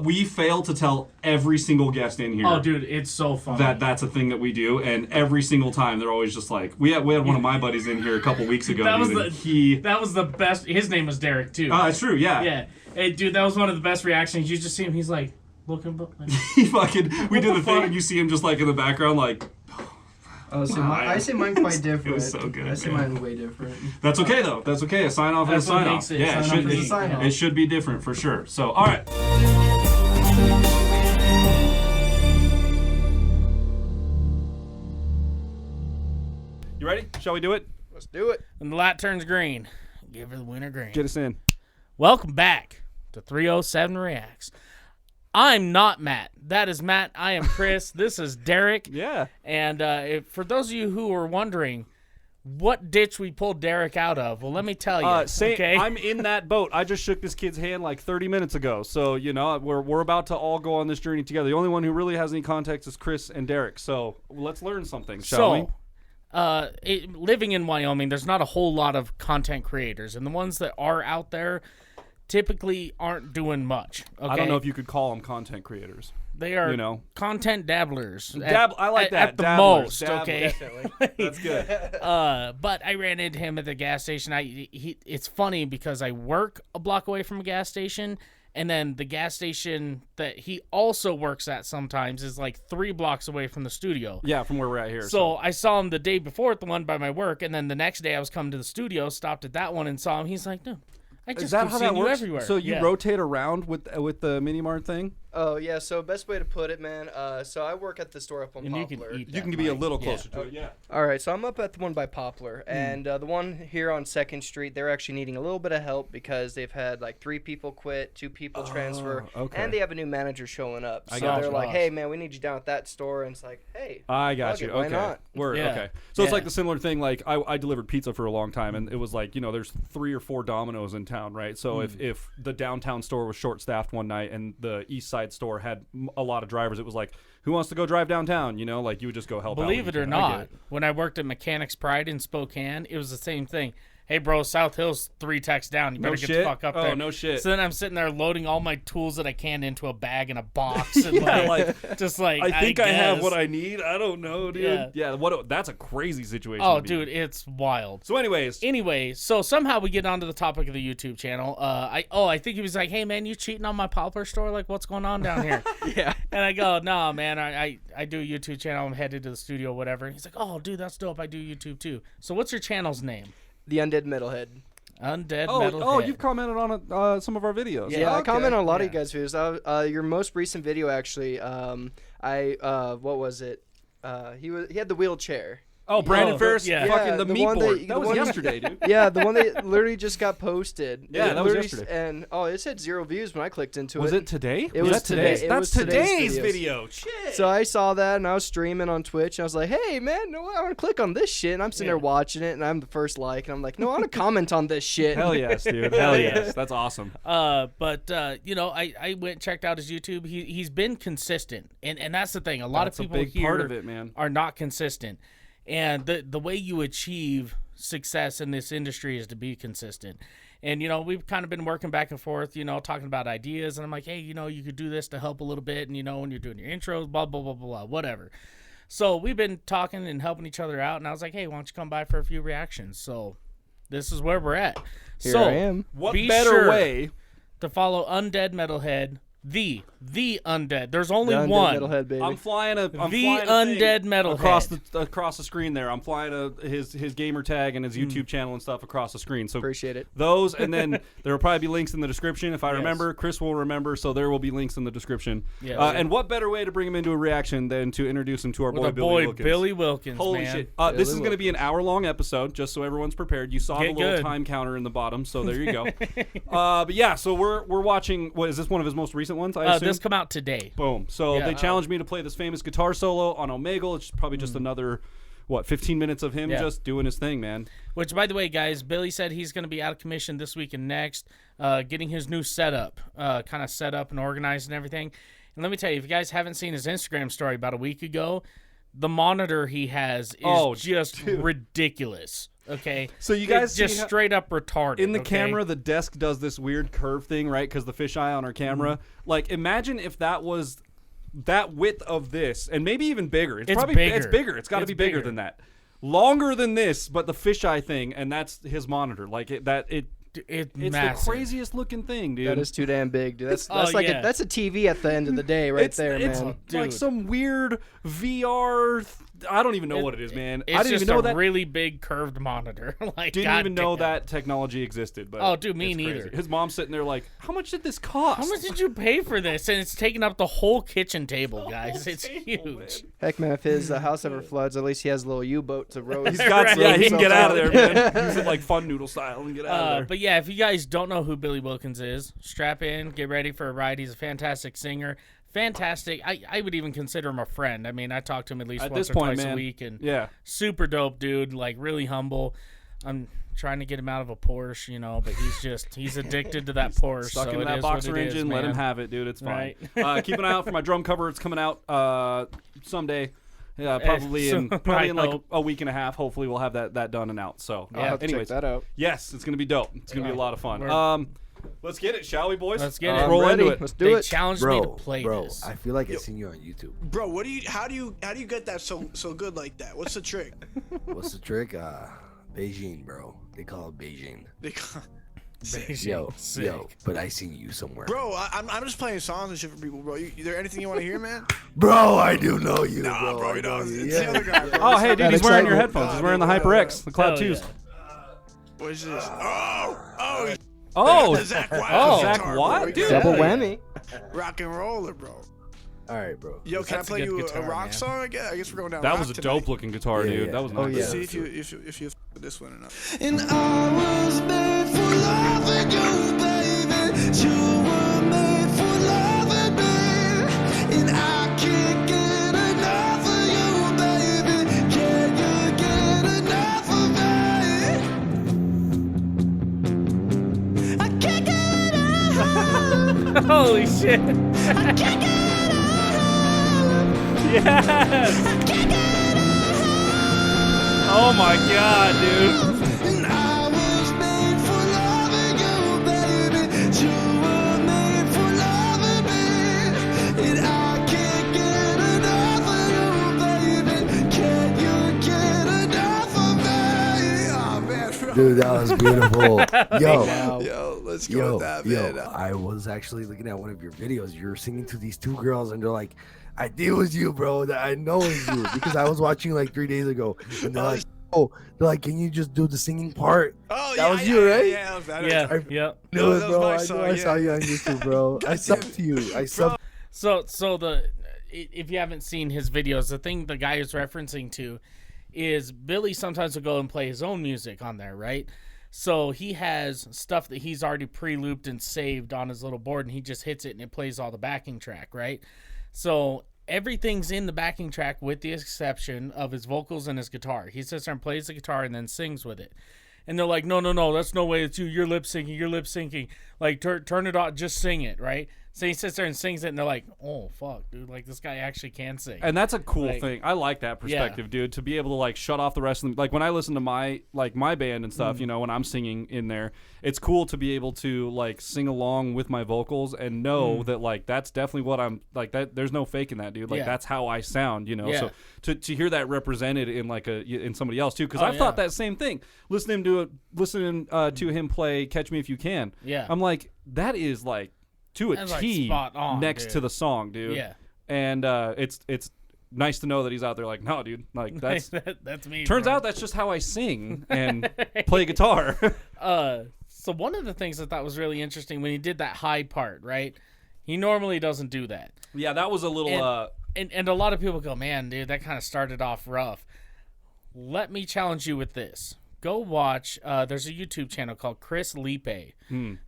We fail to tell every single guest in here. Oh, dude, it's so funny. That's a thing that we do, and every single time they're always just like, we had one of my buddies in here a couple weeks ago. that was the best. His name was Derek too. Oh, it's true. Yeah. Yeah. Hey, dude, that was one of the best reactions. You just see him. He's like looking. We did the thing, and you see him just like in the background, like. Oh, so I say mine quite different. It was so good. I say mine way different. That's okay though. That's okay. A sign off is a sign off. Yeah, it should be different for sure. So, all right. You ready? Shall we do it? Let's do it. When the light turns green, give her the winter green. Get us in. Welcome back to 307 Reacts. I'm not Matt. That is Matt. I am Chris. This is Derek. Yeah. And for those of you who are wondering what ditch we pulled Derek out of, well, let me tell you. Okay? I'm in that boat. I just shook this kid's hand like 30 minutes ago. So, we're about to all go on this journey together. The only one who really has any context is Chris and Derek. So let's learn something, shall we? Living in Wyoming, there's not a whole lot of content creators. And the ones that are out there typically aren't doing much. Okay? I don't know if you could call them content creators. They are content dabblers. I like that. At the Dabblers. most, okay? Definitely. That's good. But I ran into him at the gas station. It's funny because I work a block away from a gas station, and then the gas station that he also works at sometimes is like 3 blocks away from the studio. Yeah, from where we're at here. So I saw him the day before at the one by my work, and then the next day I was coming to the studio, stopped at that one, and saw him. He's like, no. I just keep seeing you everywhere. So you rotate around with the mini mart thing? Oh, yeah. So best way to put it, man. So I work at the store up on Poplar. You can be a little closer to it, yeah. All right. So I'm up at the one by Poplar. And the one here on 2nd Street, they're actually needing a little bit of help because they've had like 3 people quit, 2 people transfer. Okay. And they have a new manager showing up. So they're like, hey, man, we need you down at that store. And it's like, hey. I got you. Why not? Word. Yeah. Okay. So it's like the similar thing. Like I delivered pizza for a long time, and it was like, there's 3 or 4 Domino's in town, right? So if the downtown store was short-staffed one night and the east side store had a lot of drivers, it was like, who wants to go drive downtown? Like you would just go help out. Believe it or not, when I worked at Mechanics Pride in Spokane, it was the same thing. Hey, bro, South Hill's 3 techs down. You better get the fuck up there. Oh, no shit. So then I'm sitting there loading all my tools that I can into a bag and a box. And I think I have what I need. I don't know, dude. Yeah, that's a crazy situation. Oh, dude, it's wild. So Anyway, so somehow we get onto the topic of the YouTube channel. I think he was like, hey, man, you cheating on my Poplar store? Like, what's going on down here? Yeah. And I go, no, man, I do a YouTube channel. I'm headed to the studio, whatever. He's like, oh, dude, that's dope. I do YouTube too. So what's your channel's name? TheUndeadMetalHead. Metalhead. Oh, you've commented on some of our videos. Yeah, I comment on a lot of you guys' videos. Your most recent video, actually, what was it? He had the wheelchair. Oh, Brandon Ferris, yeah. fucking the meat board. That was yesterday, dude. Yeah, the one that literally just got posted. Yeah, that was yesterday. And it said 0 views when I clicked into it. Was it today? It was today. That's today's video. Shit. So I saw that, and I was streaming on Twitch, and I was like, hey, man, I want to click on this shit. And I'm sitting there watching it, and I'm the first like, and I'm like, no, I want to comment on this shit. Hell yes, dude. Hell yes. That's awesome. I went and checked out his YouTube. He's been consistent, and that's the thing. A lot of people here part of it, man. are not consistent. And the way you achieve success in this industry is to be consistent. And, we've kind of been working back and forth, talking about ideas. And I'm like, hey, you could do this to help a little bit. And, when you're doing your intros, blah, blah, blah, blah, whatever. So we've been talking and helping each other out. And I was like, hey, why don't you come by for a few reactions? So this is where we're at. Here I am. What better way to follow Undead Metalhead? The Undead. There's only one. Metalhead, baby. I'm flying a Undead Metalhead across the screen there. I'm flying his gamer tag and his YouTube channel and stuff across the screen. So appreciate it. Those, and then there will probably be links in the description if I remember. Chris will remember, so there will be links in the description. Yes. And what better way to bring him into a reaction than to introduce him to our boy Billy Wilkins. Holy man. shit! This is going to be an hour-long episode, just so everyone's prepared. You saw the little time counter in the bottom, so there you go. But yeah, so we're watching. What is this? One of his most recent ones? I assume. This come out today. Boom. So they challenged me to play this famous guitar solo on Omegle. It's probably just another, 15 minutes of him just doing his thing, man. Which, by the way, guys, Billy said he's going to be out of commission this week and next, getting his new setup, kind of set up and organized and everything. And let me tell you, if you guys haven't seen his Instagram story about a week ago, the monitor he has is ridiculous. Okay. So you guys It's just see how- straight up retarded. In the okay? camera, the desk does this weird curve thing, right? Because the fisheye on our camera. Like, imagine if that was that width of this, and maybe even bigger. It's probably bigger. It's bigger. It's got to It's be bigger bigger. than that. Longer than this, but the fisheye thing, and that's his monitor. Like It's it's massive. the craziest looking thing, dude. That is too damn big, dude. That's Oh, like yeah. that's a TV at the end of the day, right it's, there, it's man. like Dude. some weird VR. I don't even know what it is, man. It's I didn't just even know a that. really big curved monitor. Like, Didn't even know goddamn. that technology existed. But Oh, dude, me it's crazy. neither. His mom's sitting there like, how much did this cost? How much did you pay for this? And it's taking up the whole kitchen table, guys. It's huge. Heck, man, if his house ever floods, at least he has a little U-boat to row. He's got, yeah, he can get out of there, man. man. Use it like Fun Noodle style and get out of there. But yeah, if you guys don't know who Billy Wilkins is, strap in, get ready for a ride. He's a fantastic singer. Fantastic. I would even consider him a friend. I mean, I talk to him at least At once this or point, twice man, a week. And yeah. super dope dude, like really humble. I'm trying to get him out of a Porsche, you know, but he's addicted to that Porsche. Stuck so into it that is what boxer it is, engine, let him man. have it, dude. It's fine. Right. Keep an eye out for my drum cover. It's coming out someday. Yeah, probably so in I like hope. a week and a half. Hopefully, we'll have that done and out. So, I'll have to anyways, check that out. yes, it's gonna be dope. It's gonna be a lot of fun. We're- Let's get it, shall we, boys? Let's get it. Let's roll Ready? into it. Let's do They it. challenged Bro, me to play this. I feel like I've seen you on YouTube. Bro, how do you get that so good like that? What's the trick? What's the trick? Beijing, bro. They call it Beijing. Yo, Sick. but I seen you somewhere. Bro, I'm just playing songs and shit for people, bro. Is there anything you want to hear, man? Bro, I do know you, Nah, bro, I you know, know you. it's the other guy, bro. Oh, hey, dude, That he's wearing your excitement. headphones. He's wearing the HyperX, the Cloud Hell 2s. yeah. What is this? Oh, Oh, Zach Watt. Oh, Zach guitar, Watt, bro. We dude. got Double Hell yeah. whammy. rock and roller, bro. All right, bro. Yo, can That's I a play good you guitar, a rock man. song? I guess we're going down. that rock was a tonight. dope looking guitar, Yeah, dude. yeah. That was Oh, nice. yeah. See if you this one or not. And I was made for loving you, baby. You were made for loving me. And I can't get enough of you, baby. Can you get enough of me? I can't get enough. Holy shit. I can't get enough. Yes. I can't get enough. Oh my god, dude. And I was made for loving you, baby. You were made for loving me. And I can't get enough of you, baby. Can you get enough of me? Oh man, bro. Dude, that was beautiful. Yo, Yo, let's go with that, man. I was actually looking at one of your videos. You're singing to these two girls, and they're like, I knew it was you, bro. I know it was you because I was watching like 3 days ago, and they're like, they're like, can you just do the singing part? Oh, That was you, right? Yeah, Yeah, yeah. No, that was bro. my I know song, I saw yeah. you on YouTube, bro. I subbed to you. I subbed. So if you haven't seen his videos, the thing the guy is referencing to is Billy sometimes will go and play his own music on there, right? So he has stuff that he's already pre-looped and saved on his little board, and he just hits it and it plays all the backing track, right? So everything's in the backing track with the exception of his vocals and his guitar. He sits there and plays the guitar and then sings with it. And they're like, no, that's no way. It's you. You're lip syncing. Like, turn it off. Just sing it, right? So he sits there and sings it, and they're like, oh, fuck, dude. Like, this guy actually can sing. And that's a cool Like, thing. I like that perspective, dude. To be able to like shut off the rest of them. Like when I listen to my band and stuff, you know, when I'm singing in there, it's cool to be able to like sing along with my vocals and know that like that's definitely what I'm like. That there's no faking that, dude. Like Yeah. that's how I sound, you know. Yeah. So to hear that represented in like in somebody else too, because Oh, I've thought yeah. that same thing. Listening to him play "Catch Me If You Can," Yeah. I'm like that is like to a That's, like, T spot on, next dude. to the song, dude. Yeah. And it's nice to know that he's out there like, no, dude, like that's that's me. turns bro. out that's just how I sing and play guitar. So one of the things I thought was really interesting when he did that high part, right? He normally doesn't do that. Yeah, that was a little And a lot of people go, man, dude, that kind of started off rough. Let me challenge you with this. Go watch, there's a YouTube channel called Chris Lipe.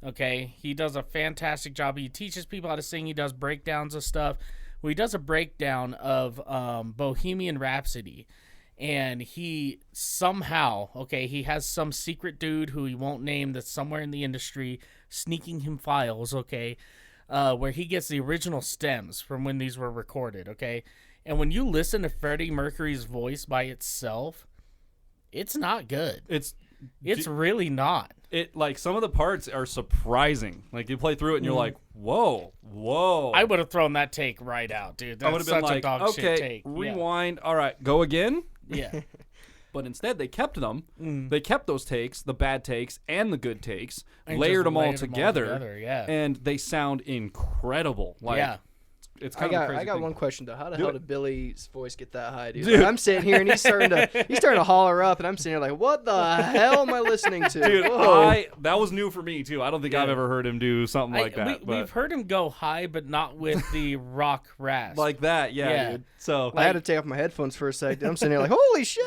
Okay? He does a fantastic job. He teaches people how to sing. He does breakdowns of stuff. Well, he does a breakdown of Bohemian Rhapsody. And he somehow, okay, he has some secret dude who he won't name that's somewhere in the industry sneaking him files, okay, where he gets the original stems from when these were recorded, okay? And when you listen to Freddie Mercury's voice by itself, it's not good. It's really not. It like some of the parts are surprising. Like you play through it and you're like, whoa. I would have thrown that take right out, dude. I would That's have been such like, a dog okay, shit take. rewind. All right, go again. Yeah. But instead, they kept them. They kept those takes, the bad takes and the good takes, And layered just them all layered together, yeah. and they sound incredible. Like, Yeah. it's kind of a crazy I got thing. one question though. How the Do hell it. did Billy's voice get that high, dude? Dude. Like, I'm sitting here and he's starting to holler up, and I'm sitting here like, what the hell am I listening to? Dude, Whoa. that was new for me too. I don't think I've ever heard him do something like that. We've heard him go high, but not with the rock rasp. like that, yeah, dude. So I had to take off my headphones for a second. I'm sitting here like, holy shit!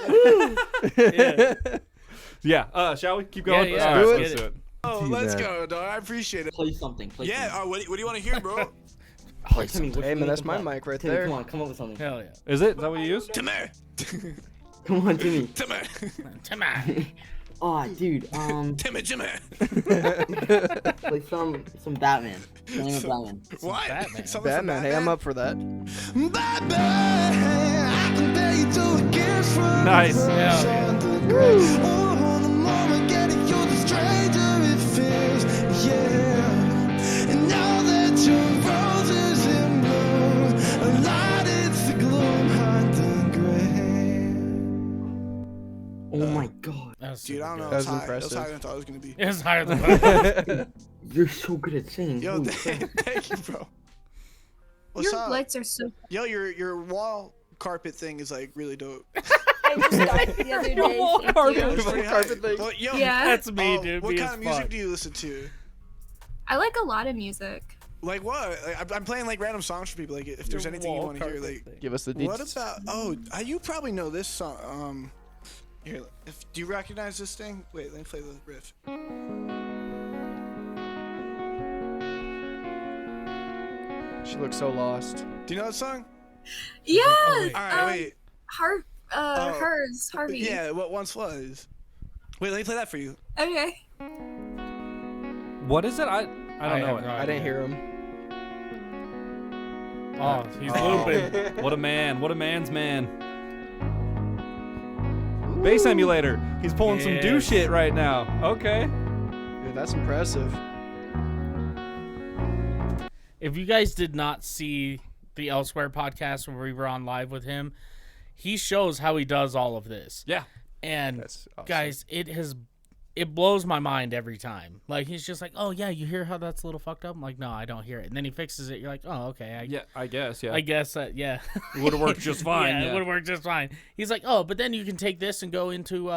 yeah. Shall we keep going? Yeah, All right, do it. let's do it. Oh, Dude, let's man. go, dog. I appreciate it. Play something. Yeah. What do you want to hear, bro? Hey, Timmy, what Hey you man, need that's to my play? mic right Timmy, there. come on, come up with something. Hell yeah. Is it? Is that what you use? Timmy. Come on, Timmy. Timmy. Timmy. Oh, dude. Timmy. Play some Batman. Playing with Batman. What? Batman. Something from Batman, hey, I'm up for that. I can pay you to a kiss from Nice. the Yeah. sunshine to the gray. Oh, the moment getting you the stranger it feels, yeah. And now that your roses in bloom, a light it's the gloom behind the gray. Oh my god. That was Dude, I don't know. That was That was impressive. higher than I thought it was gonna be. It was higher than that. You're so good at singing. Yo, Holy crap. thank you, bro. What's Your up? lights are so. Yo, your wall carpet thing is like really dope. I just got it the other day. Thank carpet. you. It's pretty Carpet high. thing. Well, yo, Yeah. That's me, oh, dude. what Me kind as of music fuck. do you listen to? I like a lot of music. Like what? Like, I'm playing like random songs for people. Like if there's Your anything you wall want to hear, carpet like thing. Give us the what details. about? Oh, you probably know this song. Here, do you recognize this thing? Wait, let me play the riff. She looks so lost. Do you know that song? Yeah. wait. All right, wait. Hers, Harvey. Yeah, what once was. Wait, let me play that for you. Okay. What is it? I don't know have it. no I didn't hear him. Oh, he's looping. What a man. What a man's man. Bass emulator. He's pulling some do Yes. shit right now. Okay. Dude, that's impressive. If you guys did not see the Elsewhere podcast where we were on live with him, he shows how he does all of this. Yeah. And That's awesome. guys, it blows my mind every time. Like he's just like, "Oh yeah, you hear how that's a little fucked up?" I'm like, "No, I don't hear it." And then he fixes it. You're like, "Oh, okay." Yeah, I guess. Yeah. I guess that, yeah. It would have worked just fine. Yeah, it Yeah. would have worked just fine. He's like, "Oh, but then you can take this and go into,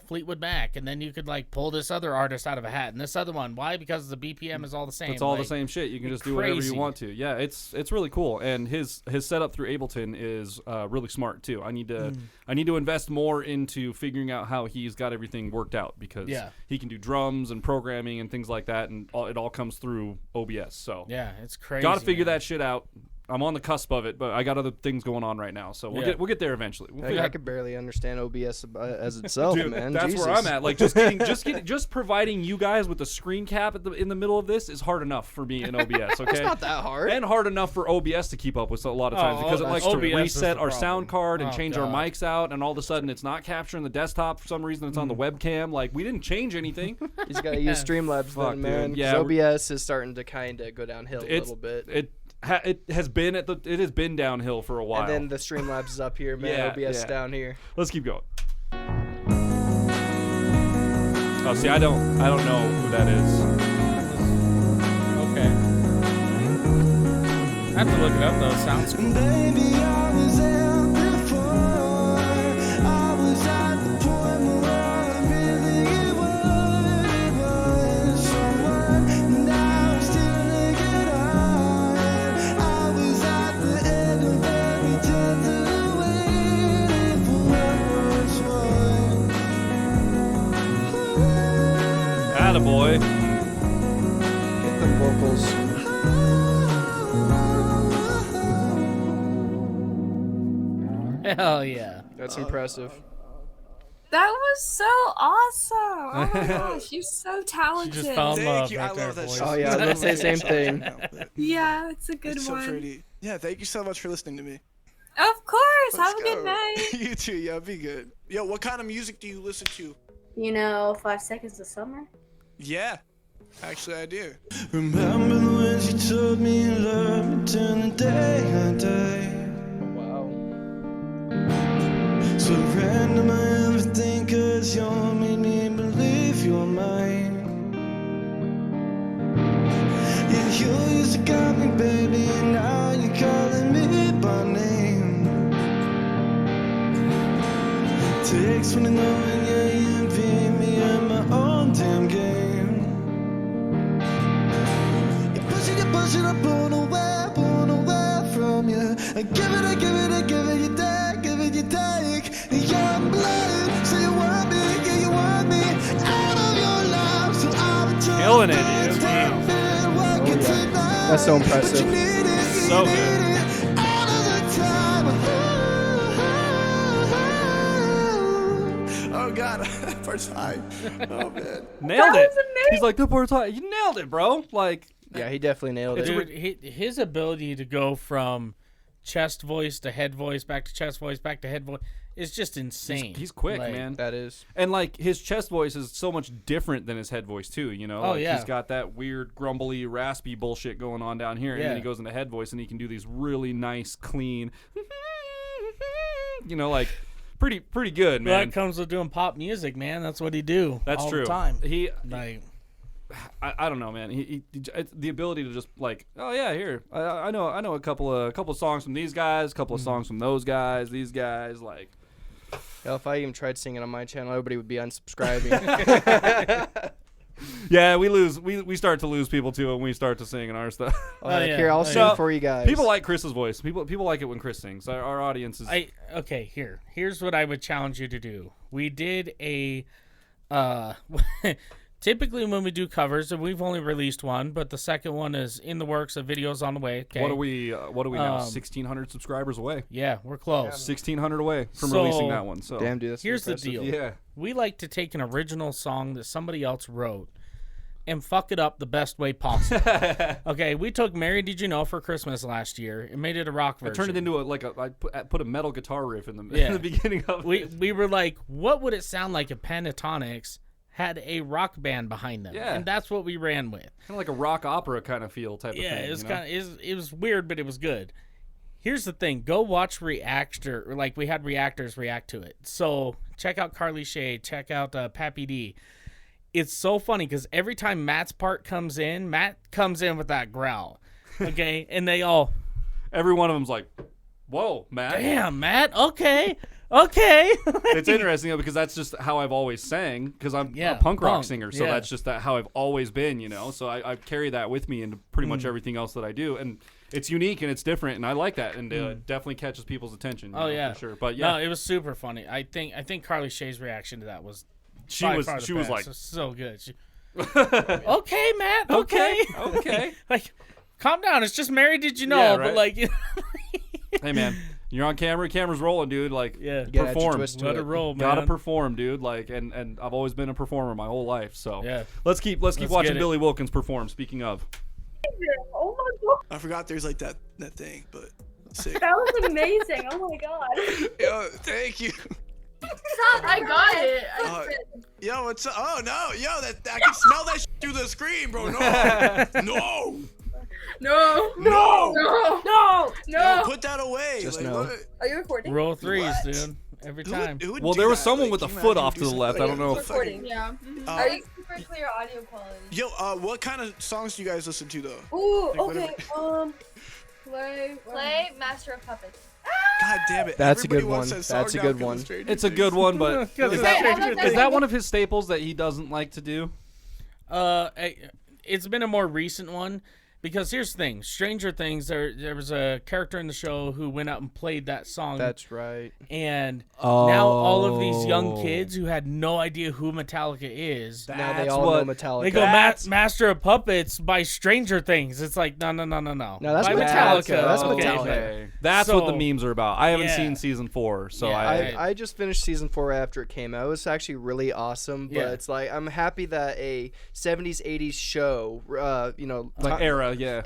Fleetwood Mac, and then you could like pull this other artist out of a hat and this other one. Why? Because the BPM is all the same. It's all the Like, same shit. You can just do whatever you crazy. want to. Yeah, it's really cool. And his setup through Ableton is really smart too. I need to invest more into figuring out how he's got everything worked out because Yeah. he can do drums and programming and things like that, and it all comes through OBS. So Yeah, it's crazy. got to figure man. that shit out. I'm on the cusp of it, but I got other things going on right now, so we'll Yeah. get there eventually. We'll Like, figure I out- could barely understand OBS as itself, Dude, man. that's Jesus. where I'm at. Like just providing you guys with the screen cap in the middle of this is hard enough for me in OBS. Okay, It's not that hard. and hard enough for OBS to keep up with a lot of times Oh, because it that's likes to OBS is reset the our problem. sound card and Oh, change our God. mics out, and all of a sudden it's not capturing the desktop for some reason. It's on the webcam. Like we didn't change anything. You just gotta use Streamlabs, Fuck, then, man. dude. 'cause Yeah, OBS is starting to kind of go downhill a It's little bit. it has been downhill for a while. And then the Streamlabs is up here, man. Yeah, OBS is yeah. down here. Let's keep going. Oh, see, I don't know who that is. Okay. I have to look it up though. It sounds cool. Baby, I was there before. I was at the point where I really was someone, and I was still naked eyed. I was at the end of every tether, waiting for what was one. Attaboy. Get them vocals. Hell yeah. That's impressive. That was so awesome. Oh my gosh, you're so She talented. just fell in love Thank you. right I there, love that boys. shit. Oh, yeah, I was gonna say the same thing. Yeah, it's a good It's so one. pretty. Yeah, thank you so much for listening to me. Of course. Let's Have a good go. night. You too. Yeah, be good. Yeah. Yo, what kind of music do you listen to? You know, 5 Seconds of Summer? Yeah, actually I do. Remember when she told me love me till the day I die. Wow. Surrender my everything, cause you made me believe you're mine. Yeah, you used to got me, baby, and now you're calling me by name. Takes when I know when you envy me at my own damn game. You're pushing, I'm born away from you. I give it, you take. Yeah, I'm blind, so you want me, yeah, you want me out of your life. So I'm Killing it, dude. That's so impressive. So good. Oh god, that part's high. Oh man. Nailed That it. was amazing. He's like, the part's high. You nailed it, bro. Like, Yeah, he definitely nailed it. Dude, his ability to go from chest voice to head voice, back to chest voice, back to head voice is just insane. he's quick, Like, man. That is. And like his chest voice is so much different than his head voice too, you know? Oh, Like, yeah. He's got that weird grumbly, raspy bullshit going on down here, and Yeah. then he goes into head voice and he can do these really nice, clean you know, like pretty good, Well, man. that comes with doing pop music, man. That's what he do. That's all true. The time. He Like, I don't know, man. It's the ability to just like, oh yeah, here I know a couple of songs from these guys, a couple of songs from those guys, these guys, like. Hell, if I even tried singing on my channel, everybody would be unsubscribing. Yeah, we start to lose people too when we start to sing in our stuff. yeah. Here, I'll Oh, sing yeah. for you guys. People like Chris's voice. People like it when Chris sings. Our audience is. okay, here's what I would challenge you to do. We did a typically when we do covers, and we've only released one, but the second one is in the works. A video's on the way. Okay? What are we now? 1,600 subscribers away. Yeah, we're close. 1,600 away from So- releasing that one. So Damn, dude, that's Here's the impressive. deal. yeah. We like to take an original song that somebody else wrote and fuck it up the best way possible. Okay, we took "Mary Did You Know" for Christmas last year and made it a rock I version. turned it into I put a metal guitar riff in the Yeah. in the beginning of it. We were like, what would it sound like if Pentatonics had a rock band behind them? Yeah. And that's what we ran with. Kind of like a rock opera kind of feel type Yeah, of thing. it was you know? kind of it was weird, but it was good. Here's the thing: go watch Reactor, or like we had reactors react to it. So check out Carly Shay, check out Pappy D. It's so funny because every time Matt's part comes in, Matt comes in with that growl, okay, and they all, Every one of them's like, "Whoa, Matt!" damn, Matt, okay. It's interesting though, because that's just how I've always sang. Because I'm Yeah, a punk rock punk, singer, so yeah. that's just how I've always been. You know, so I carry that with me into pretty much everything else that I do, and it's unique and it's different, and I like that, and definitely catches people's attention. You Oh know, yeah, for sure. But yeah, no, it was super funny. I think Carly Shay's reaction to that was she by was far the she was best. like, It was so good. Okay, Matt. Okay. okay. Like, calm down. It's just Mary Did You Know? Yeah, But right. like, "Hey man, you're on camera. Camera's rolling, dude. Like, yeah, Get at your perform. twist to let it. it roll, man. Gotta perform, dude. Like, and I've always been a performer my whole life. So Yeah. let's keep Let's watching get it. Billy Wilkins perform. Speaking of, Oh my god, I forgot there's like that thing, but sick. that was amazing. Oh my god. Yo, thank you. I got it. Uh, Yo, what's up? Oh no, yo, that I can smell that through the screen, bro. No, no, No. no, No. Yo, put that away. Just like, no. what? Are you recording? Roll threes, What? dude. Every time. Who would Well, do there was that? someone Like, with can a you foot imagine off do to the something left. like I don't know. that? Recording. Yeah. Are you super clear audio quality? Yo, what kind of songs do you guys listen to though? Ooh. Like, Okay. whatever. Play Master of Puppets. God damn it. That's a Everybody good wants one. that song That's a now good 'cause of one. Stranger It's a Things. good one, but Because is it's that, Stranger Things. is that one of his staples that he doesn't like to do? It's been a more recent one. Because here's the thing, Stranger Things, there was a character in the show who went out and played that song. That's right. And now all of these young kids who had no idea who Metallica is, Now they That's all what- know Metallica. they go Master of Puppets by Stranger Things. It's like, no. No, that's By Metallica. That's okay. Metallica. Okay. That's what the So- memes are about. I haven't Yeah. seen season 4, so Yeah. I just finished season 4 after it came out. It was actually really awesome, but Yeah. it's like I'm happy that a 70s 80s show, like era, yeah.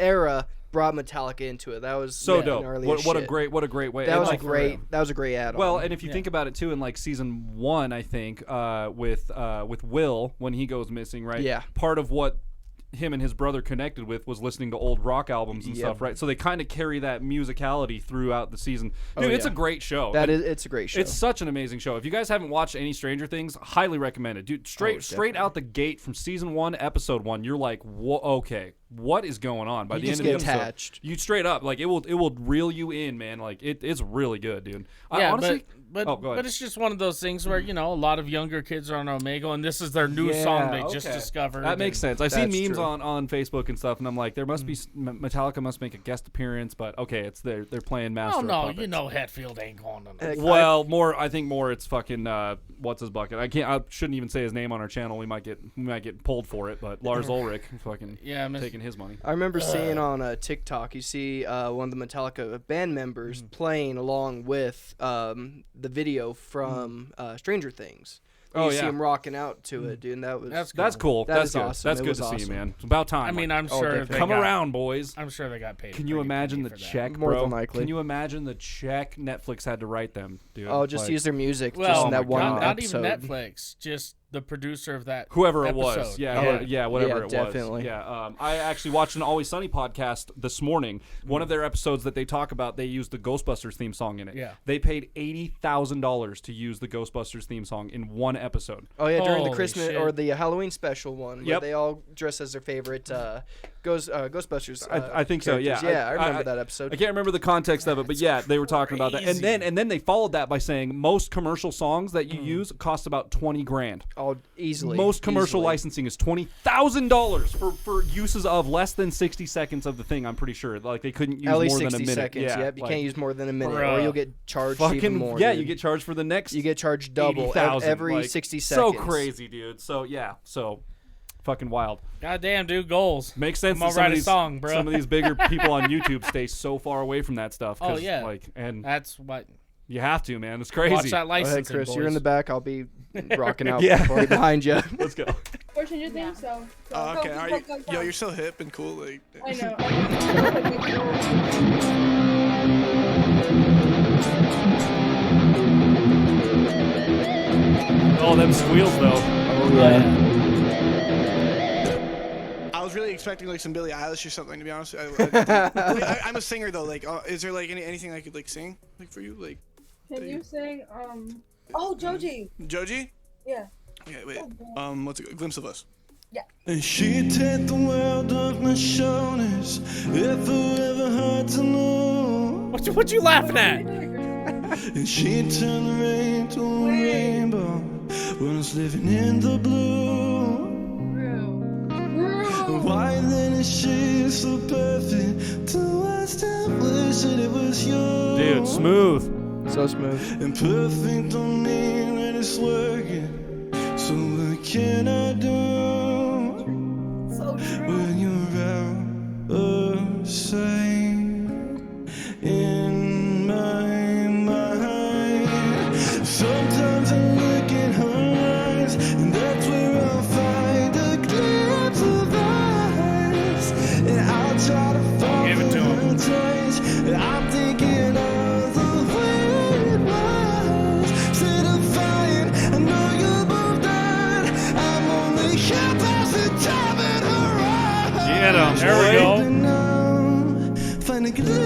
brought Metallica into it. That was so an dope. early What a shit. great way. That And, was like, a great add-on. Well, and if you think about it too, in like season 1, I think with Will when he goes missing, right? Yeah. Part of what him and his brother connected with was listening to old rock albums and Yep. stuff, right? So they kind of carry that musicality throughout the season. Dude, it's a great show. It's a great show. It's such an amazing show. If you guys haven't watched any Stranger Things, highly recommend it. Dude, straight out the gate from season 1, episode 1, you're like, okay, what is going on? By You the just end of the get episode, attached. you straight up like it will reel you in, man. Like it's really good, dude. Yeah, honestly, but go ahead. it's just one of those things where a lot of younger kids are on Omegle, and this is their new song they just discovered. That makes sense. I've seen That's memes true. on Facebook and stuff, and I'm like, there must be Metallica must make a guest appearance, but okay, it's they're playing Master. Oh of no, Puppets. Hetfield ain't going to. I think more. It's fucking what's his bucket? I shouldn't even say his name on our channel. We might get pulled for it, but Lars Ulrich fucking taking his money. I remember seeing on TikTok, you see one of the Metallica band members playing along with the video from Stranger Things. You see him rocking out to it, dude. And That's cool. That's good. awesome. That's It good was to see, awesome. man. It's about time. I mean, I'm Oh, sure definitely. they come got, around, boys. I'm sure they got paid. Can you imagine the for that. check, More bro? than likely. Can you imagine the check Netflix had to write them, dude? Oh, just Like, use their music Well, just in that one not episode. even Netflix, just the producer of that. whoever it episode. was, whatever Yeah, it was, definitely. yeah. I actually watched an Always Sunny podcast this morning. One of their episodes that they talk about, they used the Ghostbusters theme song in it. Yeah. They paid $80,000 to use the Ghostbusters theme song in one episode. Oh yeah, during the Holy Christmas shit. or the Halloween special one, where Yep. they all dress as their favorite Ghostbusters. I think so. Yeah, characters. I remember that episode. I can't remember the context of it, but yeah, they were talking about that, and then they followed that by saying most commercial songs that you use cost about $20,000. Oh, easily. Most commercial easily. licensing is $20,000 for uses of less than 60 seconds of the thing. I'm pretty sure, like they couldn't use At least more than 60 a minute. seconds. Yeah, Yep, you like, can't use more than a minute, Bruh. or you'll get charged fucking even more. yeah. dude. You get charged for the next. You get charged double 80,000, every like, 60 So seconds. crazy, dude. So yeah, so fucking wild. Goddamn, dude, goals. Makes sense. I'm that gonna some write of a these, song, bro. Some of these bigger people on YouTube stay so far away from that stuff. 'Cause, Oh, yeah. like and That's what. you have to, man. It's crazy. Watch that Go ahead, licensing, Chris. boys. You're in the back. I'll be rocking out Yeah. right behind you. Let's go. For Stranger Things, so. Oh, go, okay. go, Are go, you, go, go. yo, you're so hip and cool. Like, I know. Oh, them squeals though. Oh yeah. I was really expecting like some Billie Eilish or something. To be honest, I'm a singer though. Like, is there like anything I could like sing like for you? Like, Can you sing, oh, Joji. Joji? Yeah. Okay, wait. What's it? Glimpse of Us. And she'd take the world off my shoulders if it ever hurt to know. What you laughing at? And she'd turn the rain to a rainbow when I was living in the blue. Why then is she so perfect? Do I still wish that it was you? Dude, smooth. So smooth. And perfect don't mean that it's working. So what can I do when you're out of sight in my mind? Sometimes I look in her eyes, and that's where I'll find a glimpse of us. And I'll try to follow Give it to him. her touch, and I'm thinking of the way it was. Instead of flying, I know you're both dead. I'm only here passing time in her eyes. Get 'em, There we go. And now, find a glimpse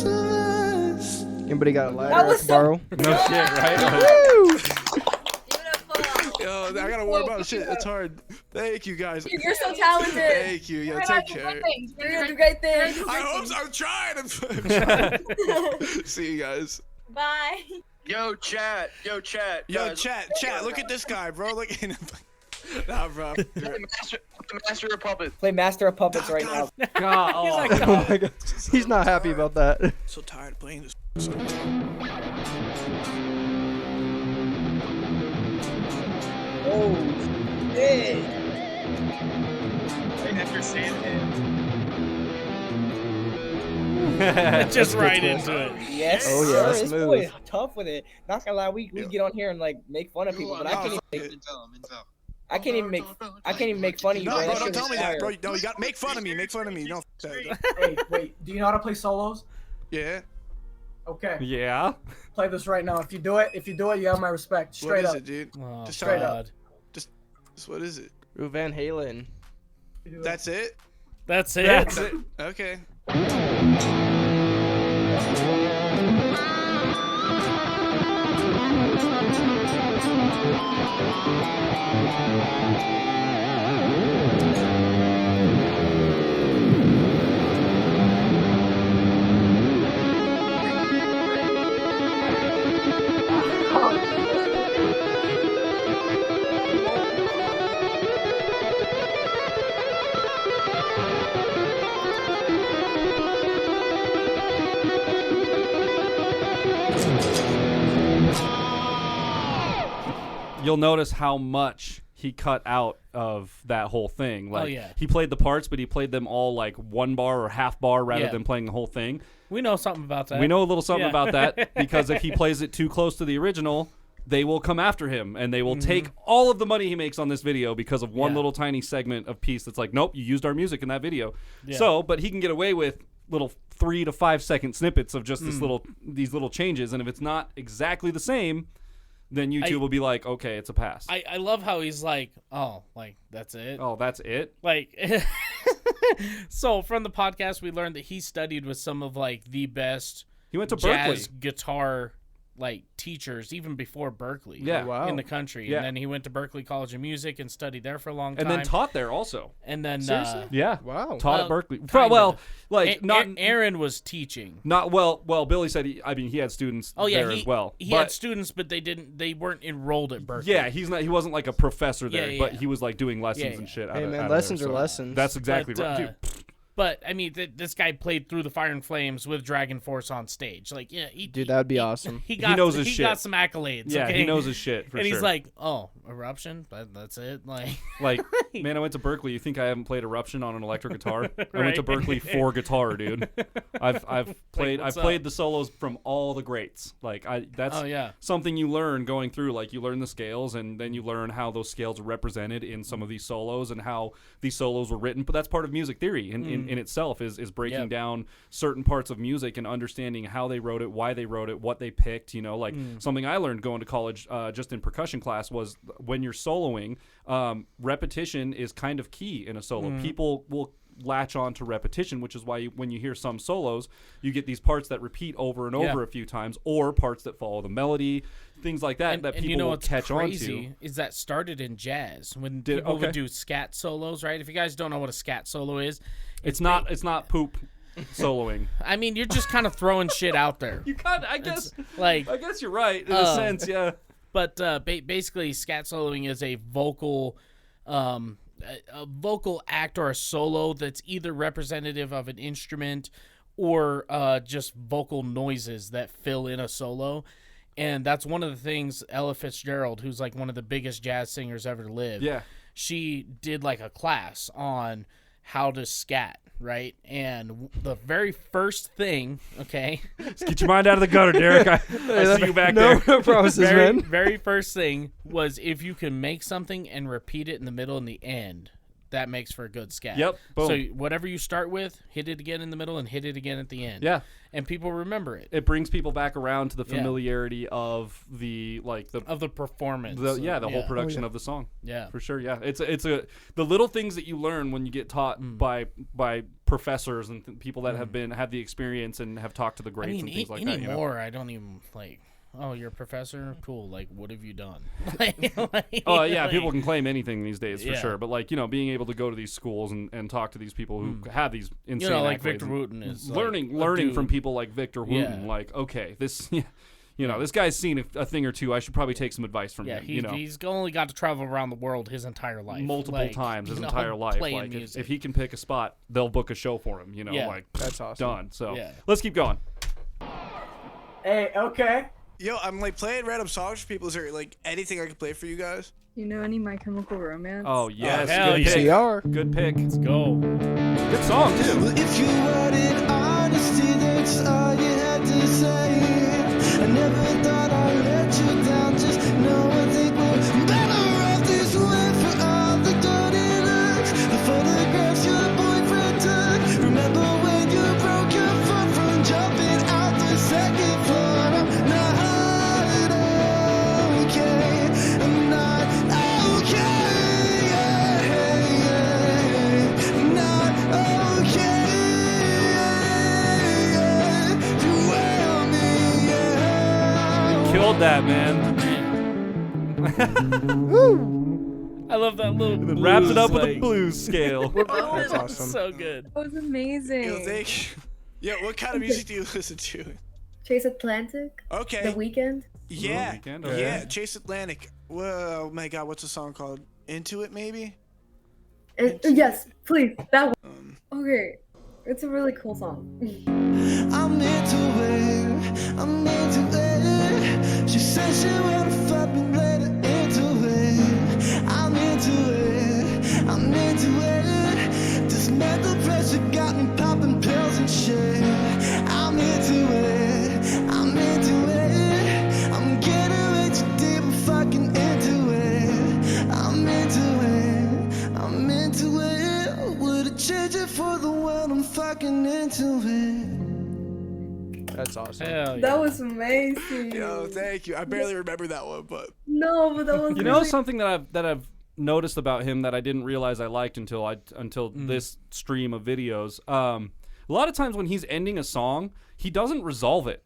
of us. Anybody got a lighter That I was could so- borrow? No shit, right? Beautiful. Yo, I gotta worry about shit. It's hard. Thank you guys. You're so talented. Thank you. Yo, You're take gonna do care. great things. You're gonna do great things. I hope so. I'm trying. I'm trying. See you guys. Bye. Yo, chat. Yo, chat. Yo, Guys, chat. Look at this guy, bro. Look at him. Nah, bro. Master of Puppets. Play Master of Puppets right now. God, oh. Oh my god. He's not happy about that. So tired of playing this. song. Oh, hey. I understand Just right into it. Yes, Oh, yeah, sir. that's This smooth. boy is tough with it. Not gonna lie, we get on here and like make fun of people, but I can't even. I can't even make fun of you. No, bro. bro, That don't shit tell was me that, fire. bro. No, you got make fun of me. Make fun of me. No, f that. Hey, wait. Do you know how to play solos? Yeah. Okay. Yeah. Play this right now. If you do it, you have my respect. Straight What up. is it, dude? Oh, Just straight tell me. up. Just what is it? Ooh, Van Halen. That's it? That's it. That's it. Okay. You'll notice how much he cut out of that whole thing. Like, yeah. he played the parts, but he played them all like one bar or half bar rather Yeah. than playing the whole thing. We know something about that. We know a little something Yeah. about that because if he plays it too close to the original, they will come after him and they will take all of the money he makes on this video because of one Yeah. little tiny segment of piece that's like, nope, you used our music in that video. Yeah. So, but he can get away with little 3 to 5 second snippets of just these little changes, and if it's not exactly the same, then YouTube will be like, okay, it's a pass. I love how he's like, oh, like, that's it? Oh, that's it? Like, so from the podcast, we learned that he studied with some of, like, the best He went to jazz Berkeley. guitar, like, teachers, even before Berkeley. Yeah. Wow. In the country. Yeah. And then he went to Berkeley College of Music and studied there for a long time. And then taught there also. And then, Seriously? Yeah. Wow. Taught Well, at Berkeley. kinda. Well, like, not... Aaron was teaching. Not well. Billy said he had students Oh yeah, there as well. he but, had students, but they weren't enrolled at Berkeley. Yeah, he wasn't like a professor there, Yeah, but yeah. he was like doing lessons Yeah, and yeah. shit. Hey, out man, of lessons there, are so lessons. That's exactly But, right. Dude, But I mean, this guy played through the Fire and Flames with Dragon Force on stage. Like, yeah, Dude, that would be awesome. He got, knows his he shit. got some accolades. yeah, okay? he knows his shit for and sure. he's like, oh, Eruption? That's it? Like, like, man, I went to Berkeley. You think I haven't played Eruption on an electric guitar? I went to Right. Berkeley for guitar, dude. I've played what's I've played up? the solos from all the greats. Like that's oh yeah, something you learn going through. Like, you learn the scales, and then you learn how those scales are represented in some of these solos and how these solos were written. But that's part of music theory in itself is breaking Yep. down certain parts of music and understanding how they wrote it, why they wrote it, what they picked. You know, like something I learned going to college just in percussion class was when you're soloing, repetition is kind of key in a solo. People will latch on to repetition, which is why when you hear some solos, you get these parts that repeat over and over a few times, or parts that follow the melody, things like that that and people you know will what's catch on crazy to. is that started in jazz when Did- people okay. would do scat solos, right? If you guys don't know what a scat solo is, It's not poop soloing. I mean, you're just kind of throwing shit out there. You kind I guess Like, I guess you're right in a sense, yeah. but basically, scat soloing is a vocal, a vocal act or a solo that's either representative of an instrument or just vocal noises that fill in a solo. And that's one of the things Ella Fitzgerald, who's like one of the biggest jazz singers ever to live, Yeah. she did like a class on how to scat, right? And the very first thing, okay, Just get your mind out of the gutter, Derek. I see you back No there. promises, very, man. very first thing was if you can make something and repeat it in the middle and the end, that makes for a good scat. Yep, boom. So whatever you start with, hit it again in the middle and hit it again at the end. Yeah. And people remember it. It brings people back around to the Yeah. familiarity of the Of the performance. the whole production Oh, yeah. of the song. Yeah. For sure, yeah. It's the little things that you learn when you get taught by professors and people that have the experience and have talked to the I greats mean, and things like that. You know? anymore, I don't even like. Oh, you're a professor? Cool. Like, what have you done? Oh yeah, people can claim anything these days for Yeah. sure. But like, being able to go to these schools and talk to these people who have these insane like accolades Victor and Wooten is like, learning a from dude. people like Victor Wooten. Yeah. Like, okay, this this guy's seen a thing or two. I should probably take some advice from Yeah, him. he's only got to travel around the world his entire life. Multiple Like, times his you know, entire life. playing Like music. if he can pick a spot, they'll book a show for him. Yeah. Like That's awesome. done. So Yeah. let's keep going. Hey, okay. Yo, I'm like playing random songs for people. Is there like anything I can play for you guys? You know any My Chemical Romance? Oh yes, hell good yeah. pick. CR. Good pick. Let's go. Good song too. Well, if you wanted honesty, that's all you had to say. I never thought I'd let you down. Just know I think we're better off this way for that, man. I love that little. And then wraps it up with a like- blues scale. That's awesome. So good. That was amazing. Yo, thank you. Yeah, what kind of music do you listen to? Chase Atlantic. Okay. The Weekend. Yeah. Weekend, Yeah. okay. Chase Atlantic. Whoa, oh my God, what's the song called? Into It, maybe? Yes, please. That one. Okay. It's a really cool song. I'm into it, I'm into it. She said she wanna fuck me later, into it. I'm into it, I'm into it. This mental pressure got me popping pills and shit. I'm into it, I'm into it. I'm getting way too deep, I'm fucking into it. I'm into it, I'm into it. Would've changed it for the world, I'm fucking into it. That's awesome. Hell yeah. That was amazing. Yo, thank you. I barely remember that one, but No, but that was You know really something that I've noticed about him that I didn't realize I liked until this stream of videos. A lot of times when he's ending a song, he doesn't resolve it.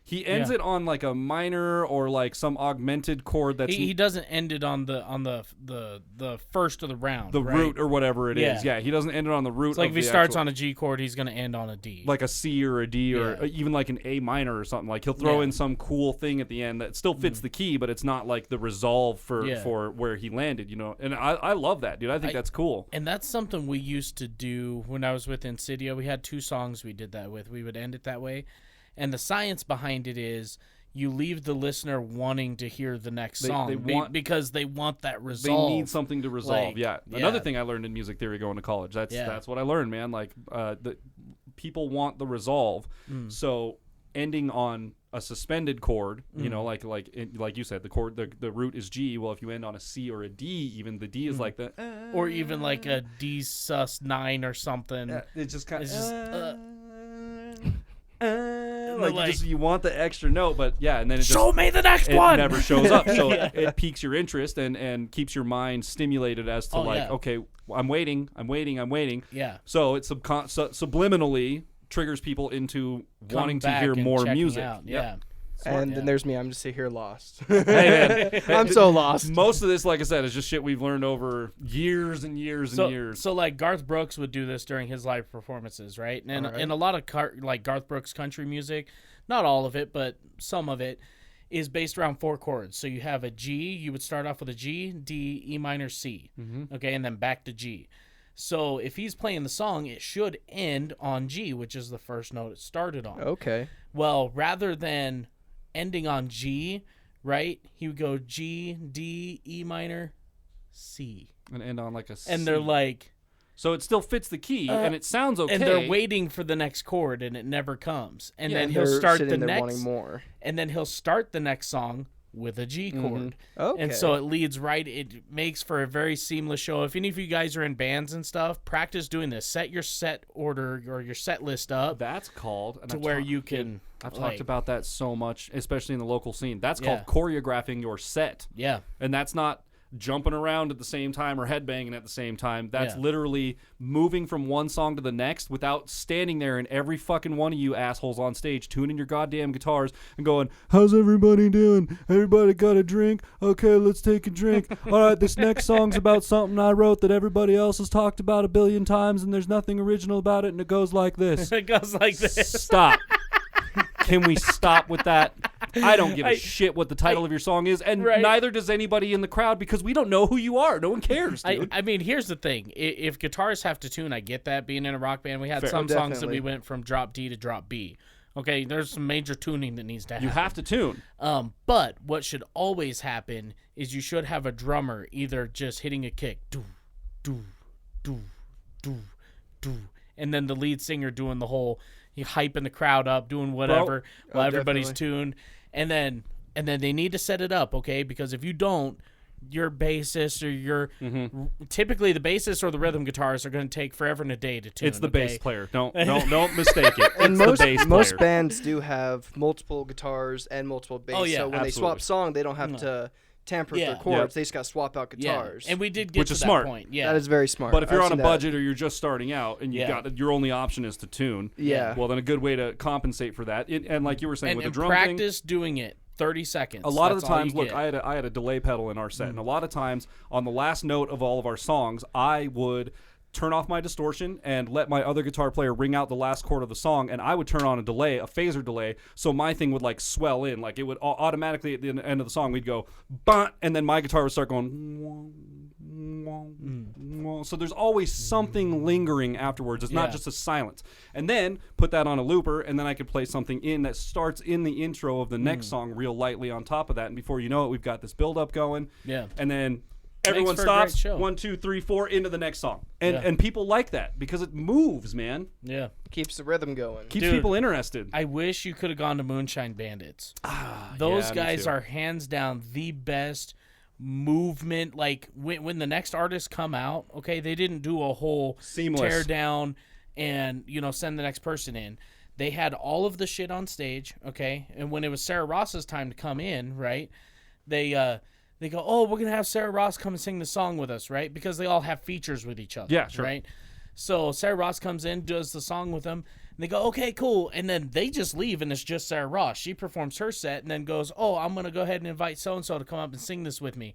He ends it on like a minor or like some augmented chord that's He doesn't end it on the first of the round. the right? root or whatever it is. Yeah. Yeah, he doesn't end it on the root. It's like of if he the starts actual- on a G chord, he's gonna end on a D. like a C or a D or Yeah. even like an A minor or something. Like he'll throw Yeah. in some cool thing at the end that still fits the key, but it's not like the resolve for where he landed, you know. And I love that, dude. I think that's cool. And that's something we used to do when I was with Insidio. We had 2 songs we did that with. We would end it that way. And the science behind it is you leave the listener wanting to hear the next song because they want that resolve. They need something to resolve. Like, Another thing I learned in music theory going to college. That's what I learned, man. Like the people want the resolve. So ending on a suspended chord, you know, like you said, the chord, the root is G. Well, if you end on a C or a D, even the D is like the or even like a D sus 9 or something. Yeah, it's just kind of like you want the extra note, but yeah, and then it just show me the next one. It never shows up, so it piques your interest and keeps your mind stimulated as to okay, I'm waiting. Yeah. So it subliminally triggers people into wanting to hear more music. Yeah. And then there's me. I'm just here lost. Hey, man. I'm so lost. Most of this, like I said, is just shit we've learned over years and years and years. So like Garth Brooks would do this during his live performances, right? And and a lot of like Garth Brooks country music, not all of it, but some of it is based around 4 chords. So you have a G. You would start off with a G, D, E minor, C. Okay, and then back to G. So if he's playing the song, it should end on G, which is the first note it started on. Okay. Well, rather than ending on G, right? He would go G, D, E minor, C. And end on like a C. And they're like... So it still fits the key, and it sounds okay. And they're waiting for the next chord, and it never comes. And then he'll they're start sitting the there next... wanting more. And then he'll start the next song with a G chord. Okay. And so it leads right... It makes for a very seamless show. If any of you guys are in bands and stuff, practice doing this. Set your set order or your set list up. That's called... to where you can... I've talked about that so much, especially in the local scene. That's called Yeah. choreographing your set. Yeah. And that's not jumping around at the same time or headbanging at the same time. That's Yeah. literally moving from one song to the next without standing there and every fucking one of you assholes on stage tuning your goddamn guitars and going, how's everybody doing? Everybody got a drink? Okay, let's take a drink. All right, this next song's about something I wrote that everybody else has talked about a billion times and there's nothing original about it and it goes like this. It goes like this. Stop. Can we stop with that? I don't give a shit what the title of your song is, and neither does anybody in the crowd because we don't know who you are. No one cares, dude. I mean, here's the thing. If guitarists have to tune, I get that. Being in a rock band, we had Fair. some songs that Definitely. we went from drop D to drop B. Okay, there's some major tuning that needs to happen. You have to tune. But what should always happen is you should have a drummer either just hitting a kick, do, do, do, do, do, and then the lead singer doing the whole, hyping the crowd up, doing whatever while everybody's tuned, and then they need to set it up, okay? Because if you don't, your bassist or your typically the bassist or the rhythm guitarist are going to take forever and a day to tune. It's the bass player. Don't mistake it. And It's the bass most player. bands do have multiple guitars and multiple bass. Oh, yeah, so when they swap absolutely. song, they don't have to tamper with Yeah. their chords. Yep. They just got to swap out guitars. Yeah. And we did get Which to is that smart. point. Yeah. That is very smart. But if you're I've on a seen that. budget or you're just starting out and you Yeah. got your only option is to tune, Yeah. well then a good way to compensate for that. And like you were saying with the and drum thing, practice doing it 30 seconds. A lot of That's the all times, you look, get. I had a delay pedal in our set, and a lot of times on the last note of all of our songs, I would turn off my distortion and let my other guitar player ring out the last chord of the song, and I would turn on a delay, a phaser delay, so my thing would like swell in, like it would automatically at the end of the song we'd go bunt, and then my guitar would start going. So there's always something lingering afterwards. It's not just a silence. And then put that on a looper, and then I could play something in that starts in the intro of the next song real lightly on top of that, and before you know it, we've got this build up going. Yeah. And then everyone for a great stops. show. 1, 2, 3, 4 into the next song, and people like that because it moves, man. Yeah. Keeps the rhythm going. Keeps Dude, people interested. I wish you could have gone to Moonshine Bandits. Those me guys too. are hands down the best movement. Like when the next artists come out, okay, they didn't do a whole Seamless. tear down and send the next person in. They had all of the shit on stage, okay, and when it was Sarah Ross's time to come in, right, they go, oh, we're gonna have Sarah Ross come and sing the song with us, right, because they all have features with each other, Yeah, sure. right. So Sarah Ross comes in, does the song with them, and they go, okay, cool, and then they just leave, and it's just Sarah Ross. She performs her set, and then goes, oh, I'm gonna go ahead and invite so and so to come up and sing this with me.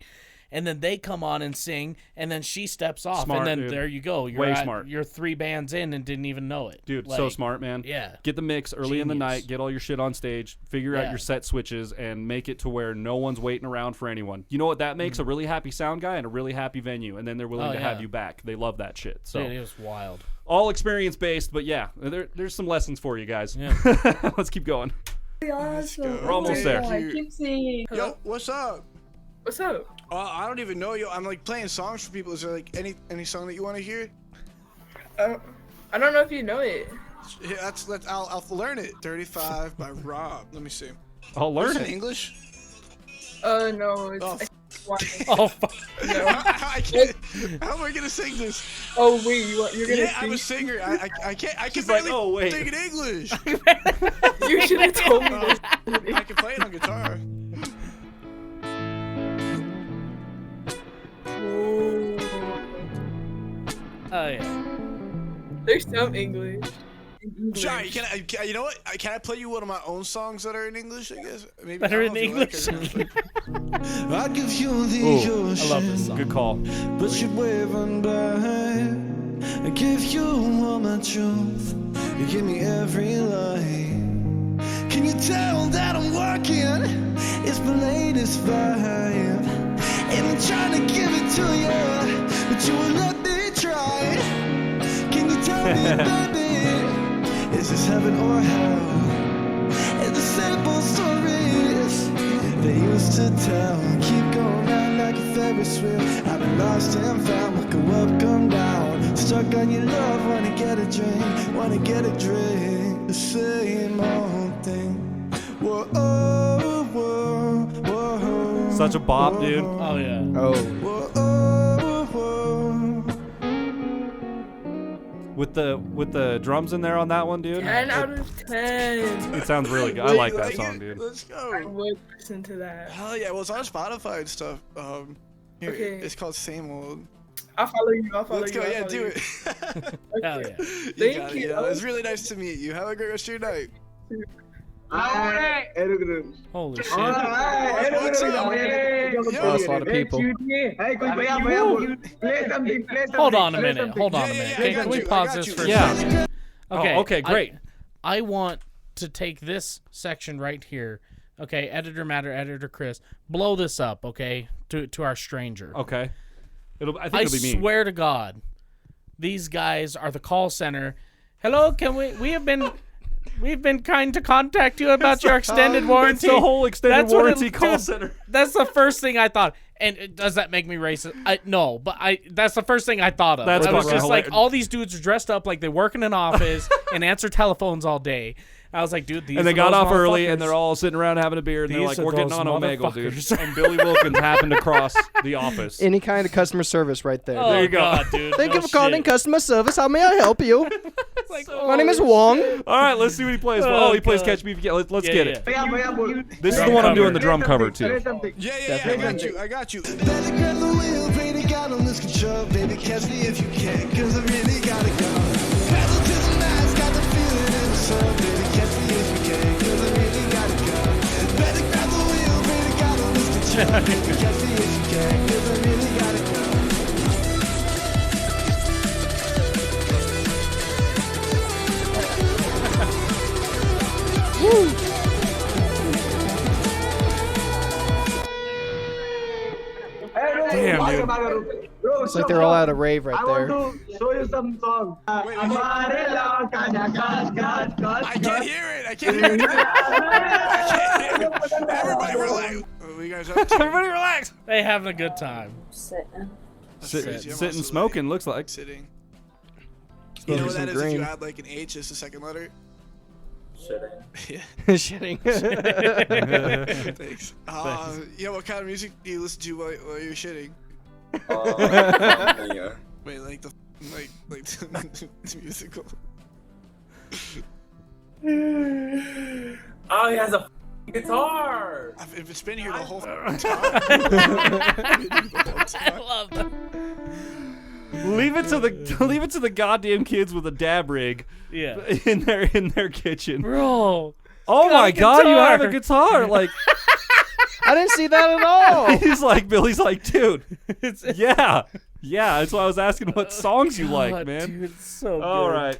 And then they come on and sing, and then she steps off, Smart, and then dude. there you go. Way smart. You're 3 bands in and didn't even know it. Dude, Like, so smart, man. Yeah. Get the mix early in the Genius. night, get all your shit on stage, figure out Yeah. your set switches, and make it to where no one's waiting around for anyone. You know what that makes? A really happy sound guy and a really happy venue, and then they're willing Oh, to yeah. have you back. They love that shit. So Dude, it was wild. all experience-based, but yeah, there's some lessons for you guys. Yeah. Let's keep going. Awesome. We're almost there. I keep singing. Yo, what's up? What's up? I don't even know. Yo, I'm like playing songs for people. Is there like any song that you want to hear? I don't know if you know it. Yeah, I'll learn it. 35 by Rob. Let me see. I'll learn Is it it. in English? No, it's. Oh, Oh, fuck. No. I can't. How am I gonna sing this? Oh wait, you're gonna Yeah, I'm a sing? singer. I can't. I can She's like, barely oh, wait. sing in English. You should have told me this. I can play it on guitar. Oh, yeah. There's some English. Sorry, you know what? Can I play you one of my own songs that are in English? I guess maybe That are I don't in know if you English. like it. I give you the Ooh, ocean, I love this song. Good call. but you're waving by. I give you all my truth. You give me every lie. Can you tell that I'm working? It's my latest vibe. And I'm trying to give it to you, but you won't let me try. Can you tell me, baby, is this heaven or hell? And the simple stories they used to tell keep going round like a Ferris wheel. I've been lost and found, I go up, come down, stuck on your love, wanna get a drink, wanna get a drink. The same old thing. Whoa, oh, whoa, whoa. Such a bop, dude. Oh, yeah. Oh. Whoa, oh, whoa. With the drums in there on that one, dude. 10 out of 10. It sounds really good. I Wait, like that it? song, dude. Let's I go. would listen to that. Hell yeah! Well, it's on Spotify and stuff. Here, Okay. it's called Same Old. I'll follow you. I'll follow Let's you. go. I'll Yeah, follow do you. it. Hell yeah. Thank got it, you. yeah. It's really nice to meet you. Have a great rest of your night. Holy shit. What's up? Lost a lot of people. Hold on a minute. Hold on a Yeah, minute. yeah, Okay, I got can we you, I pause got this you. for a Yeah. second? Okay. Oh, okay, great. I want to take this section right here. Okay, editor Matter, editor Chris, blow this up. Okay, to our stranger. Okay. I think I it'll be me. swear to God, these guys are the call center. Hello, can we've been kind to contact you about your extended warranty. It's the whole extended That's what warranty it- call dude, center. That's the first thing I thought. And does that make me racist? No, but that's the first thing I thought of. That's I was fucking just like, hilarious. all these dudes are dressed up like they work in an office and answer telephones all day. I was like, dude, these And they are got those off early, and motherfuckers. they're all sitting around having a beer, and they're These like, are "We're getting those on Omegle, dude." motherfuckers. And Billy Wilkins happened to cross the office. Any kind of customer service right there. Oh, There you go. God, dude. Thank no you for calling shit. customer service. How may I help you? Like, My name is Wong. All right, let's see what he plays. Oh, Oh, he plays God. Catch Me If You Can. Let's Yeah, get yeah. it. This is the one I'm doing the drum cover to. Yeah, I got you. Better grab the wheel, pray to God on this control. Baby, catch me if you can, cause I really gotta go. Pedal to the max, got the feeling in the soul. Baby, catch me if you can, cause I really gotta go. Better grab the wheel. Damn, dude. It's like they're all at a rave right there. I want to show you some songs. I can't hear it. I can't hear it. Everybody relax. What are you guys up to? Everybody relax. They having a good time. Sitting. Sitting smoking looks like. Sitting. You know what that is if green. you add like an H as the second letter? Shitting. Thanks. You know what kind of music do you listen to while you're shitting? Wait, like the the musical. Oh, he has a guitar. If it's been here the whole time. I love that. Leave it to the goddamn kids with a dab rig. Yeah. In their kitchen. Bro. Oh my God, you have a guitar! Like, I didn't see that at all. Billy's like, dude, yeah. That's why I was asking what songs you like, man. Dude, it's so good. All right.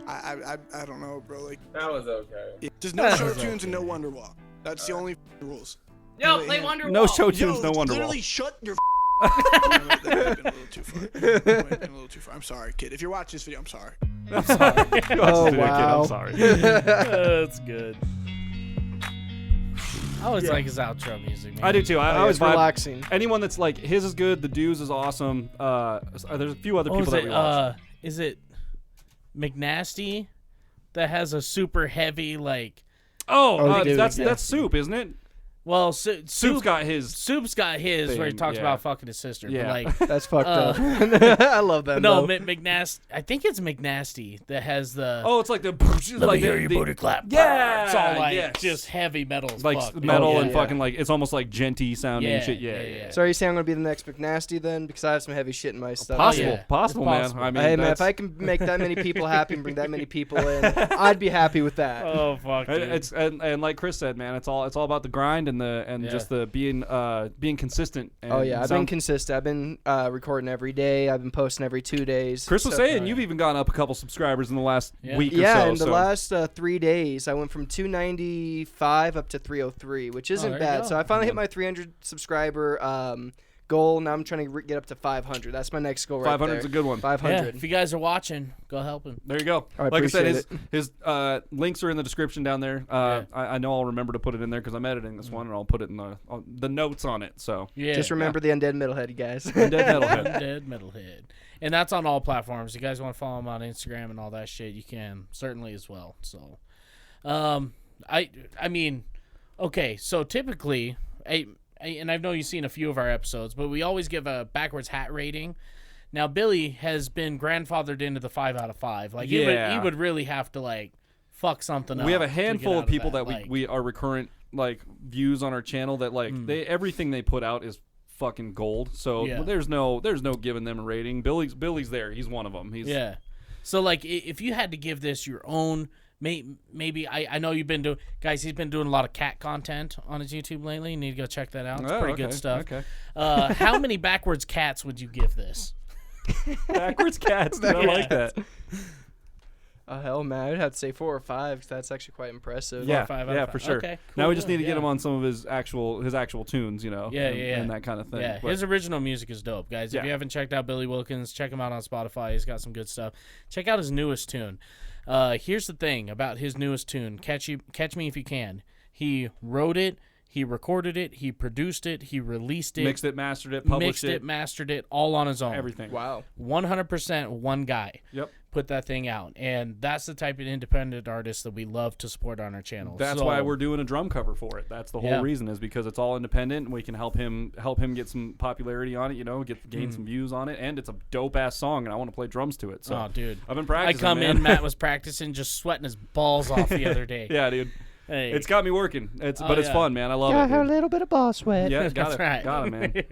I don't know, bro. Like That was okay. there's no show tunes and no Wonderwall. That's the only rules. Yo, play Wonderwall. No show tunes, no Wonderwall. Literally shut your. That might have been a little too far. That might have been a little too far. I'm sorry, kid. If you're watching this video, I'm sorry. I'm sorry. Oh, wow. I'm sorry. That's good. I always like his outro music, man. I do too. I always it's vibe. relaxing. Anyone that's like his is good. The Dudes is awesome. There's a few other people that we watch. Is it McNasty that has a super heavy like? That's Soup, isn't it? Well, Soup's got his. Soup's got his where he thing, talks yeah. about fucking his sister. Yeah. But like That's fucked up. I love that. no, though. McNasty. I think it's McNasty that has the. Oh, it's like the. Let like me hear your booty clap. Yeah, It's all like yes. just heavy metal as like fuck. metal Oh, and yeah. fucking like it's almost like genty sounding Yeah, shit. yeah, Yeah. yeah. So are you saying I'm gonna be the next McNasty then? Because I have some heavy shit in my stuff. Possible, yeah. possible, It's man. possible. I mean, Hey man, if that's- I can make that many people happy and bring that many people in, I'd be happy with that. Oh fuck. Dude. It's and like Chris said, man, it's all about the grind and just the being consistent. And Oh yeah, I've been consistent. I've been recording every day. I've been posting every 2 days. Chris was So- saying you've even gone up a couple subscribers in the last week or so. Yeah, in the so. last 3 days, I went from 295 up to 303, which isn't there you bad. go. So I finally hit my 300 subscriber goal. Now I'm trying to get up to 500. That's my next goal right 500 there. is a good one. 500. Yeah, if you guys are watching, go help him. There you go. I Like I said, appreciate his links are in the description down there. I know I'll remember to put it in there because I'm editing this one, and I'll put it in the notes on it. So Yeah. Just remember the Undead Metalhead, you guys. Undead Metalhead. Undead Metalhead. And that's on all platforms. You guys want to follow him on Instagram and all that shit, you can certainly as well. So, I mean, okay. So typically, and I know you've seen a few of our episodes, but we always give a backwards hat rating. Now Billy has been grandfathered into the 5 out of 5. Like he would really have to like fuck something up. We have a to handful get of out people that that we are recurrent like views on our channel that like everything they put out is fucking gold. So Yeah. there's no giving them a rating. Billy's there. He's one of them. Yeah. So like if you had to give this your own. Maybe I know you've been doing, guys. He's been doing a lot of cat content on his YouTube lately. You need to go check that out. It's pretty good stuff. Okay. How many backwards cats would you give this? Backwards cats. Dude, I like that. Hell, man, I'd have to say 4 or 5. 'Cause that's actually quite impressive. Yeah, 5 out of yeah, 5. for sure. Okay, Now cool, we just need to yeah. get him on some of his actual tunes, you know. Yeah, and that kind of thing. Yeah, But his original music is dope, guys. If Yeah. you haven't checked out Billy Wilkins, check him out on Spotify. He's got some good stuff. Check out his newest tune. Here's the thing about his newest tune. Catch Me If You Can. He wrote it. He recorded it. He produced it. He released it. mixed it, mastered it, published mastered it, all on his own. everything. Wow. 100% one guy. Yep. Put that thing out, and that's the type of independent artist that we love to support on our channel. That's So- why we're doing a drum cover for it. That's the whole Yeah. reason, is because it's all independent and we can help him get some popularity on it, you know, gain some views on it, and it's a dope ass song and I want to play drums to it. So Oh, dude. I've been I practicing. come man. in, Matt was practicing, just sweating his balls off the other day. Yeah, dude. Hey. It's got me working. It's Oh, but it's yeah. fun, man. I love it. Dude. little bit of ball sweat. Yeah, got That's it. right. Got it, man.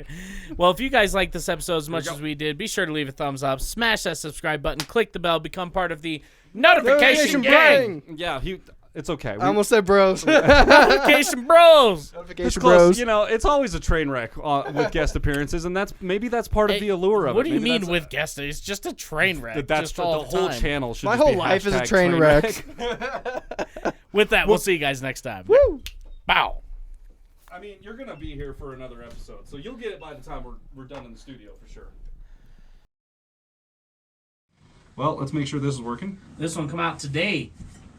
Well, if you guys like this episode as much go. as we did, be sure to leave a thumbs up, smash that subscribe button, click the bell, become part of the notification gang. Yeah, It's okay. I almost said bros. Notification bros. Notification close. bros. You know, it's always a train wreck with guest appearances, and maybe that's part of the allure of it. What do you Maybe mean with guest? It's just a train wreck. That's just the all whole time. channel should My just whole be life is a hashtag train wreck. With that, we'll see you guys next time. Woo! Bow. I mean, you're gonna be here for another episode, so you'll get it by the time we're done in the studio for sure. Well, let's make sure this is working. This one come out today.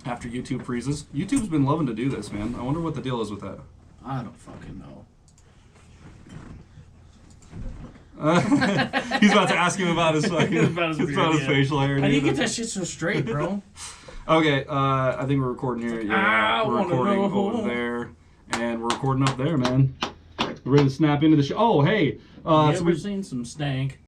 After YouTube freezes. YouTube's been loving to do this, man. I wonder what the deal is with that. I don't fucking know. He's about to ask him about his fucking about his facial hair. How do you get that shit so straight, bro? Okay, I think we're recording here. Yeah, we're recording know. over there, and we're recording up there, man. We're ready to snap into the show. Oh, hey. You ever seen some stank?